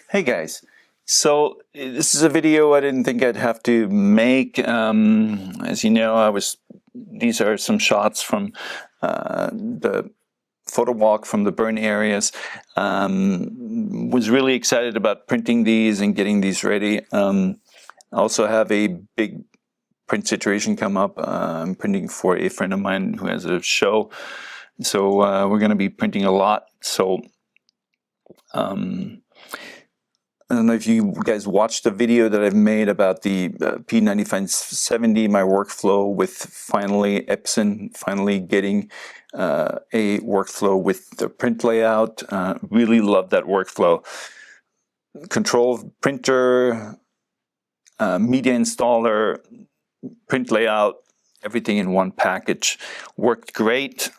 Hey guys, so this is a video I didn't think I'd have to make. As you know, these are some shots from the photo walk from the burn areas. Was really excited about printing these and getting these ready. I also have a big print situation come up. I'm printing for a friend of mine who has a show. So we're going to be printing a lot. So I don't know if you guys watched the video that I've made about the P9570, my workflow with Epson finally getting a workflow with the print layout. Really love that workflow. Control printer, media installer, print layout, everything in one package. Worked great.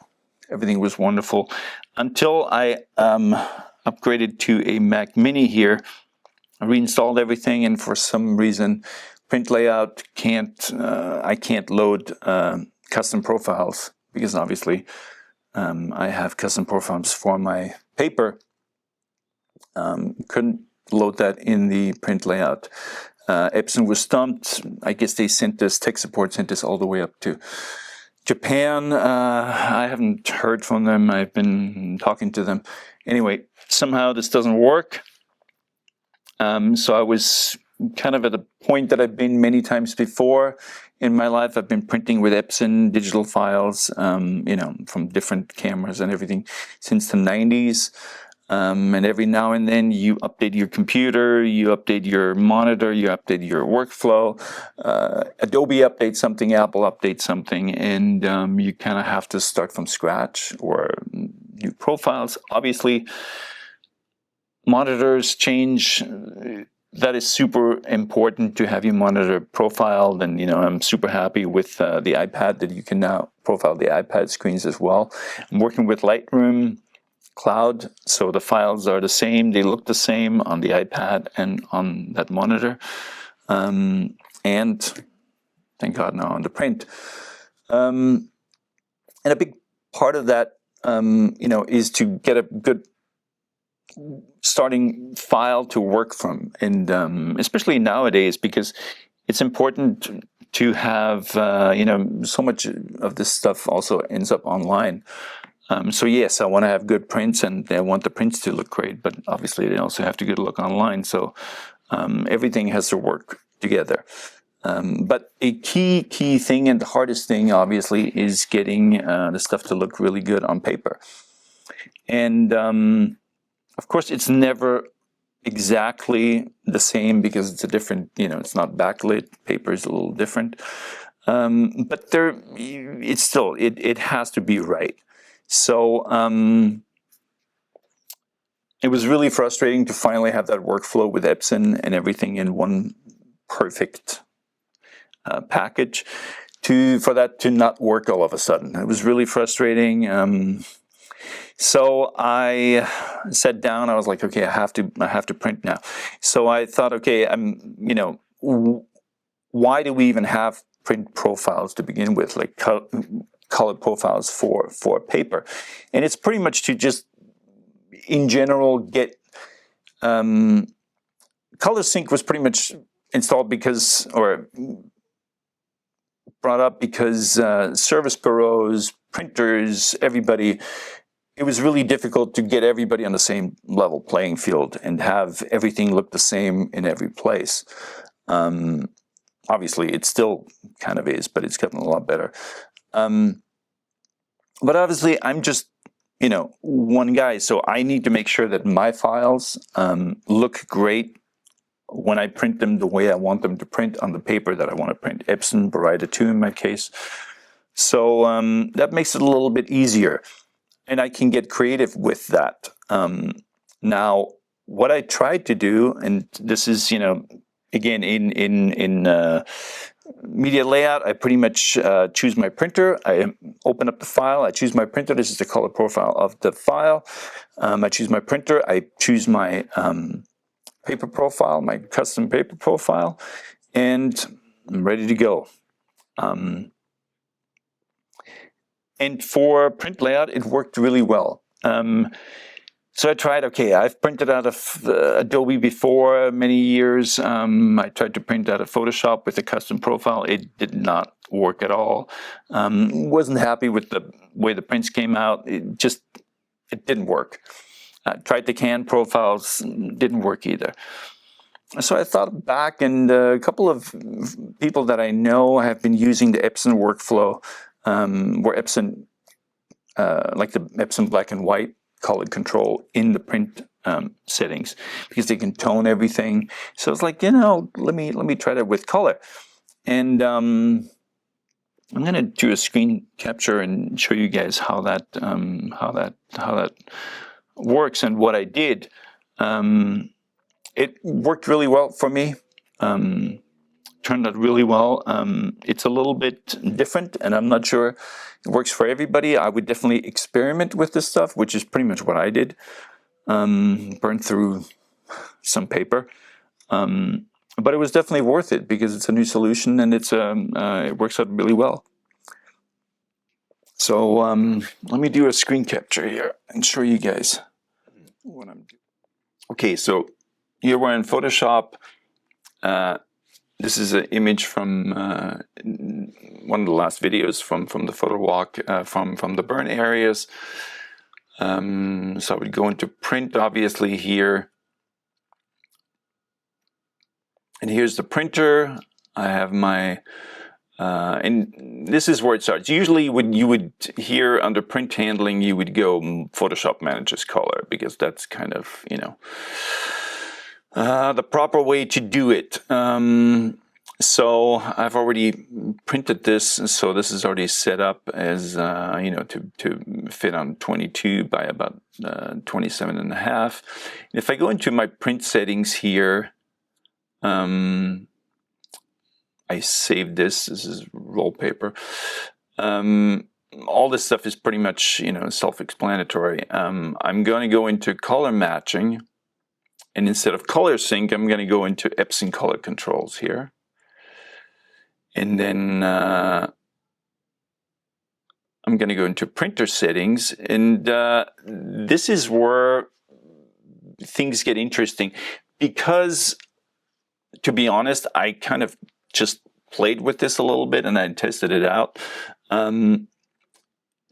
Everything was wonderful until I upgraded to a Mac Mini here. I reinstalled everything, and for some reason, print layout I can't load custom profiles because obviously I have custom profiles for my paper. Couldn't load that in the print layout. Epson was stumped. I guess they sent us, tech support sent us all the way up to Japan. I haven't heard from them. I've been talking to them. Anyway, somehow this doesn't work. So I was kind of at a point that I've been many times before in my life. I've been printing with Epson digital files, from different cameras and everything since the 90s. And every now and then you update your computer, you update your monitor, you update your workflow. Adobe updates something, Apple updates something, and you kind of have to start from scratch or new profiles. Obviously, monitors change. That is super important to have your monitor profiled, and I'm super happy with the iPad that you can now profile the iPad screens as well. I'm working with Lightroom Cloud, so the files are the same. They look the same on the iPad and on that monitor, and thank God now on the print. And a big part of that, is to get a good starting file to work from, and especially nowadays, because it's important to have so much of this stuff also ends up online. So yes, I want to have good prints, and I want the prints to look great, but obviously they also have to get a look online. So everything has to work together. But a key thing, and the hardest thing obviously, is getting the stuff to look really good on paper. And of course, it's never exactly the same because it's a different, it's not backlit. Paper is a little different. But it has to be right. So it was really frustrating to finally have that workflow with Epson and everything in one perfect package. For that to not work all of a sudden, it was really frustrating. So I sat down. I was like, okay, I have to print now. So I thought, okay, why do we even have print profiles to begin with, like color profiles for paper? And it's pretty much to just, in general, get Color Sync was pretty much installed brought up because service bureaus, printers, everybody. It was really difficult to get everybody on the same level playing field and have everything look the same in every place. Obviously, it still kind of is, but it's gotten a lot better. But obviously, I'm just, one guy, so I need to make sure that my files look great when I print them the way I want them to print on the paper that I want to print. Epson Baryta 2 in my case. So that makes it a little bit easier. And I can get creative with that. Now, what I tried to do, and this is, again, in media layout, I pretty much choose my printer. I open up the file. I choose my printer. This is the color profile of the file. I choose my printer. I choose my paper profile, my custom paper profile, and I'm ready to go. And for print layout, it worked really well. So I tried, okay, I've printed out of Adobe before many years. I tried to print out of Photoshop with a custom profile. It did not work at all. Wasn't happy with the way the prints came out. It didn't work. Tried the can profiles, didn't work either. So I thought back, and a couple of people that I know have been using the Epson workflow, where Epson, like the Epson black and white color control in the print settings, because they can tone everything. So it's like, let me try that with color. And I'm gonna do a screen capture and show you guys how that works and what I did. It worked really well for me. Turned out really well. It's a little bit different, and I'm not sure it works for everybody. I would definitely experiment with this stuff, which is pretty much what I did. Burn through some paper. But it was definitely worth it because it's a new solution, and it works out really well. So let me do a screen capture here and show you guys what I'm doing. Okay, so here we're in Photoshop. This is an image from one of the last videos from the photo walk from the burn areas. So I would go into print, obviously, here. And here's the printer. I have my, and this is where it starts. Usually when you would here under print handling, you would go Photoshop manages color, because that's kind of, the proper way to do it. So I've already printed this, so this is already set up as, to fit on 22 by about 27.5. If I go into my print settings here, I saved this. This is roll paper. All this stuff is pretty much, self-explanatory. I'm going to go into color matching, and instead of color sync, I'm going to go into Epson color controls here. And then I'm going to go into printer settings, and this is where things get interesting, because, to be honest, I kind of just played with this a little bit and I tested it out.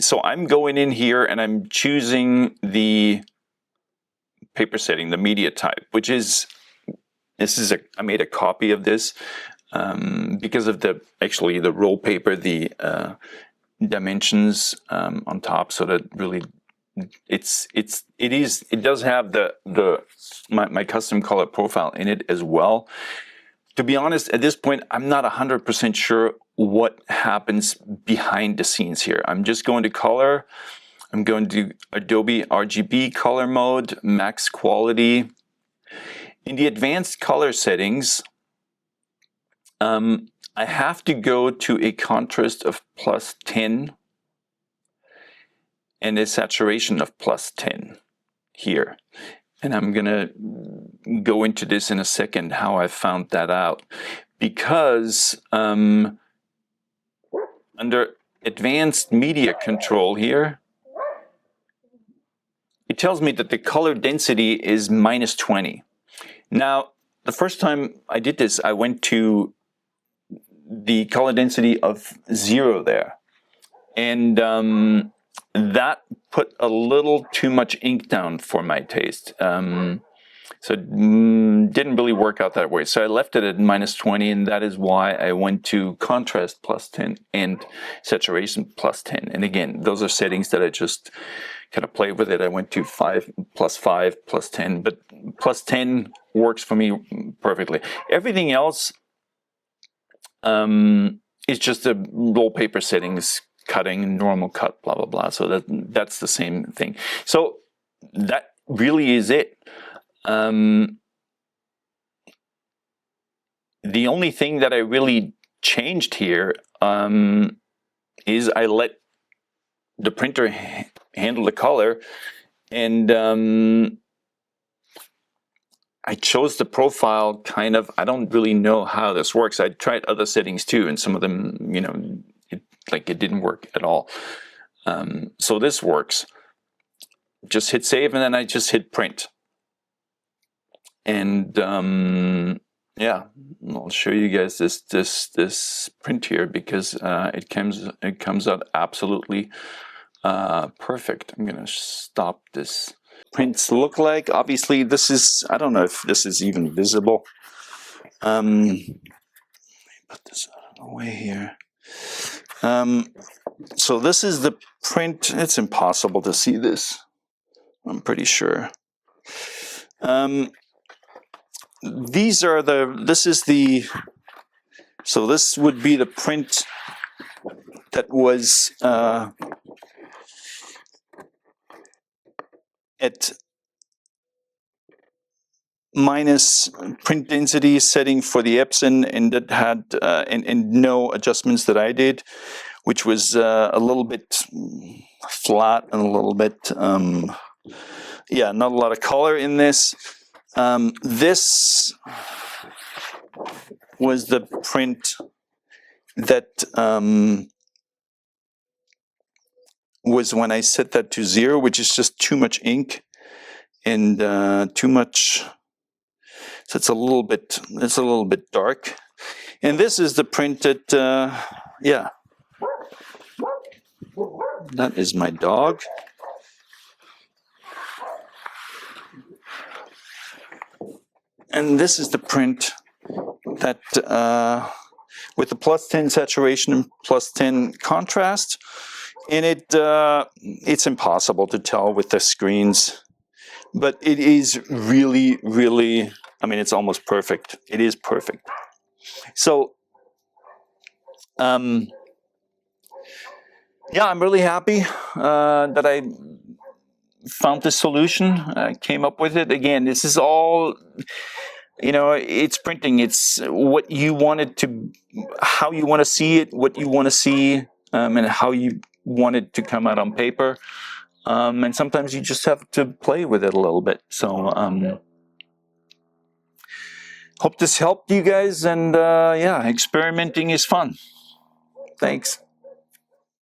So I'm going in here and I'm choosing the paper setting, the media type, which is, I made a copy of this because of the roll paper, the dimensions on top, so that really it does have my custom color profile in it as well. To be honest, at this point, I'm not 100% sure what happens behind the scenes here. I'm just going to color. I'm going to Adobe RGB color mode, max quality. In the advanced color settings, I have to go to a contrast of +10 and a saturation of +10 here. And I'm going to go into this in a second, how I found that out. Because under advanced media control here, it tells me that the color density is -20. Now, the first time I did this, I went to the color density of 0 there. And that put a little too much ink down for my taste. So it didn't really work out that way. So I left it at -20, and that is why I went to contrast +10 and saturation +10. And again, those are settings that I just kind of played with it. I went to +5, +10, but +10 works for me perfectly. Everything else is just the roll paper settings, cutting, normal cut, blah, blah, blah. So that's the same thing. So that really is it. The only thing that I really changed here is I let the printer handle the color, and I chose the profile kind of, I don't really know how this works. I tried other settings too, and some of them, it didn't work at all. So this works. just hit save, and then I just hit print. And yeah, I'll show you guys this print here, because it comes out absolutely perfect. I'm gonna stop this. Prints look like, obviously this is, I don't know if this is even visible. Let me put this out of the way here. So this is the print. It's impossible to see this, I'm pretty sure. These are so this would be the print that was at minus print density setting for the Epson, and that had and no adjustments that I did, which was a little bit flat and a little bit yeah, not a lot of color in this. This was the print that was when I set that to 0, which is just too much ink and too much. So it's a little bit dark. And this is the print that yeah, that is my dog. And this is the print that with the +10 saturation and +10 contrast. And it's impossible to tell with the screens, but it is really, really, I mean, it's almost perfect. It is perfect. So, yeah, I'm really happy that I found this solution, came up with it. Again, this is all, you know, it's printing. It's what you want it to, how you want to see it, what you want to see, and how you want it to come out on paper. And sometimes you just have to play with it a little bit. So, hope this helped you guys. And yeah, experimenting is fun. Thanks.